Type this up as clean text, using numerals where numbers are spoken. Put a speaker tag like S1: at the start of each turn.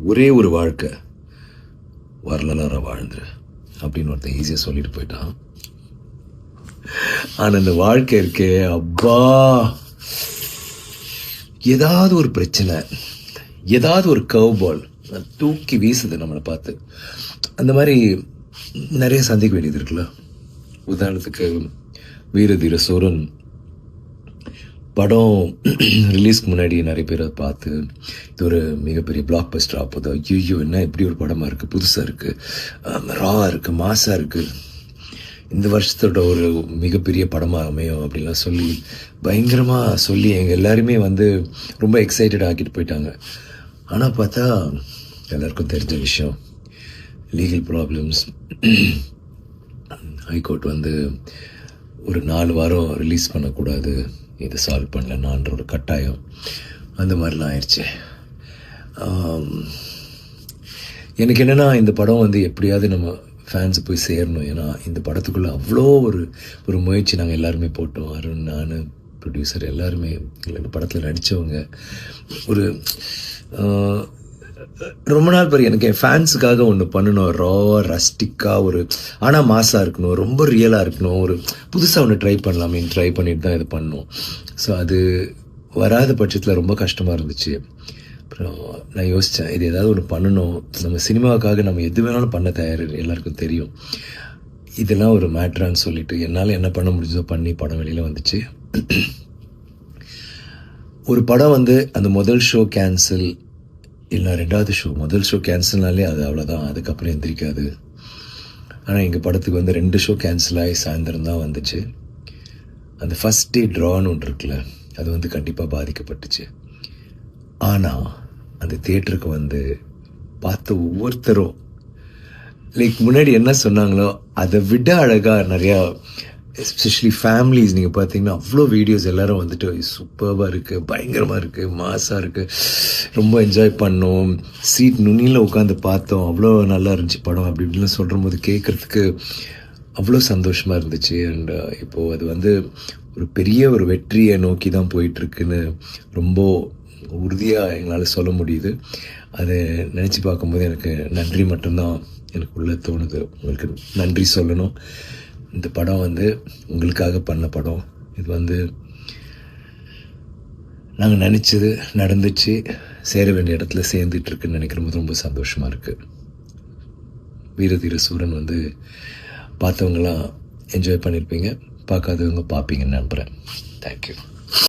S1: ஒரே ஒரு வாழ்க்கை வரலாறு வாழ்ந்துரு அப்படின்னு ஒருத்தன் ஈஸியாக சொல்லிட்டு போயிட்டான். ஆனால் இந்த வாழ்க்கை இருக்கே அப்பா, ஏதாவது ஒரு பிரச்சனை, ஏதாவது ஒரு கர்வ் பால் தூக்கி வீசுது நம்மளை பார்த்து. அந்த மாதிரி நிறைய சந்திக்க வேண்டியது இருக்குல்ல. உதாரணத்துக்கு வீர தீர சூரன் படம் ரிலீஸ்க்கு முன்னாடி நிறைய பேர் அதை பார்த்து இது ஒரு மிகப்பெரிய பிளாக் பஸ்டர் ஆகுது, ஐயோ என்ன இப்படி ஒரு படமாக இருக்குது, புதுசாக இருக்குது, ராவாக இருக்குது, மாசாக இருக்குது, இந்த வருஷத்தோட ஒரு மிகப்பெரிய படமாக அமையும் அப்படின்லாம் சொல்லி பயங்கரமாக சொல்லி எங்கள் எல்லாருமே ரொம்ப எக்ஸைட்டட் ஆக்கிட்டு போயிட்டாங்க. ஆனால் பார்த்தா எல்லாருக்கும் தெரிஞ்ச விஷயம், லீகல் ப்ராப்ளம்ஸ், ஹைகோர்ட் ஒரு 4 வாரம் ரிலீஸ் பண்ணக்கூடாது, இதை சால்வ் பண்ணலன்னான்ற ஒரு கட்டாயம், அந்த மாதிரிலாம் ஆயிடுச்சு. எனக்கு என்னென்னா இந்த படம் எப்படியாவது நம்ம ஃபேன்ஸு போய் சேரணும். ஏன்னா இந்த படத்துக்குள்ளே அவ்வளோ ஒரு முயற்சி நாங்கள் எல்லாருமே போட்டோம். அருண், நான், ப்ரொடியூசர் எல்லாருமே, இந்த படத்தில் நடித்தவங்க. ஒரு ரொம்ப நாள் பேர் எனக்கு என் ஃபேன்ஸுக்காக ஒன்று பண்ணணும், ராவாக ரஸ்டிக்காக ஆனால் மாசாக இருக்கணும், ரொம்ப ரியலாக இருக்கணும், ஒரு புதுசாக ஒன்று ட்ரை பண்ணலாமே, ட்ரை பண்ணிட்டு தான் இது பண்ணோம். ஸோ அது வராத பட்சத்தில் ரொம்ப கஷ்டமாக இருந்துச்சு. அப்புறம் நான் யோசித்தேன், இது ஏதாவது ஒன்று பண்ணணும், நம்ம சினிமாவுக்காக நம்ம எது வேணாலும் பண்ண தயார், எல்லாருக்கும் தெரியும், இதெல்லாம் ஒரு மேட்ரான்னு சொல்லிட்டு என்னால் என்ன பண்ண முடிஞ்சதோ பண்ணி படம் வெளியில் வந்துச்சு. ஒரு படம் அந்த முதல் ஷோ கேன்சல் இல்லை 2வது ஷோ, முதல் ஷோ கேன்சல்னாலே அது அவ்வளோதான், அதுக்கப்புறம் எந்திரிக்காது. ஆனால் எங்கள் படத்துக்கு 2 ஷோ கேன்சல் ஆகி சாயந்தரம் தான் வந்துச்சு. அந்த ஃபஸ்ட் டே ட்ரான்னு ஒன்று இருக்குல்ல, அது கண்டிப்பாக பாதிக்கப்பட்டுச்சு. ஆனால் அந்த தியேட்டருக்கு பார்த்த ஒவ்வொருத்தரும் முன்னாடி என்ன சொன்னாங்களோ அதை விட அழகாக நிறையா, எஸ்பெஷலி ஃபேமிலிஸ் நீங்கள் பார்த்தீங்கன்னா அவ்வளோ வீடியோஸ் எல்லோரும் சூப்பராக இருக்குது, பயங்கரமாக இருக்குது, மாசாக இருக்குது, ரொம்ப என்ஜாய் பண்ணோம், சீட் நுனியில் உட்காந்து பார்த்தோம், அவ்வளோ நல்லா இருந்துச்சு படம் அப்படி இப்படிலாம் சொல்கிற போது கேட்குறதுக்கு அவ்வளோ சந்தோஷமாக இருந்துச்சு. அண்ட் இப்போது அது ஒரு பெரிய ஒரு வெற்றியை நோக்கி தான் போயிட்டுருக்குன்னு ரொம்ப உறுதியாக எங்களால் சொல்ல முடியுது. அதை நினச்சி பார்க்கும்போது எனக்கு நன்றி மட்டும்தான் எனக்கு உள்ளே தோணுது. உங்களுக்கு நன்றி சொல்லணும். இந்த படம் உங்களுக்காக பண்ண படம். இது நாங்கள் நினச்சது நடந்துச்சு, சேர வேண்டிய இடத்துல சேர்ந்துட்டுருக்குன்னு நினைக்கிறபோது ரொம்ப சந்தோஷமாக இருக்குது. வீரதீர சூரன் பார்த்தவங்களாம் என்ஜாய் பண்ணியிருப்பீங்க, பார்க்காதவங்க பார்ப்பீங்கன்னு நம்புகிறேன். தேங்க்யூ.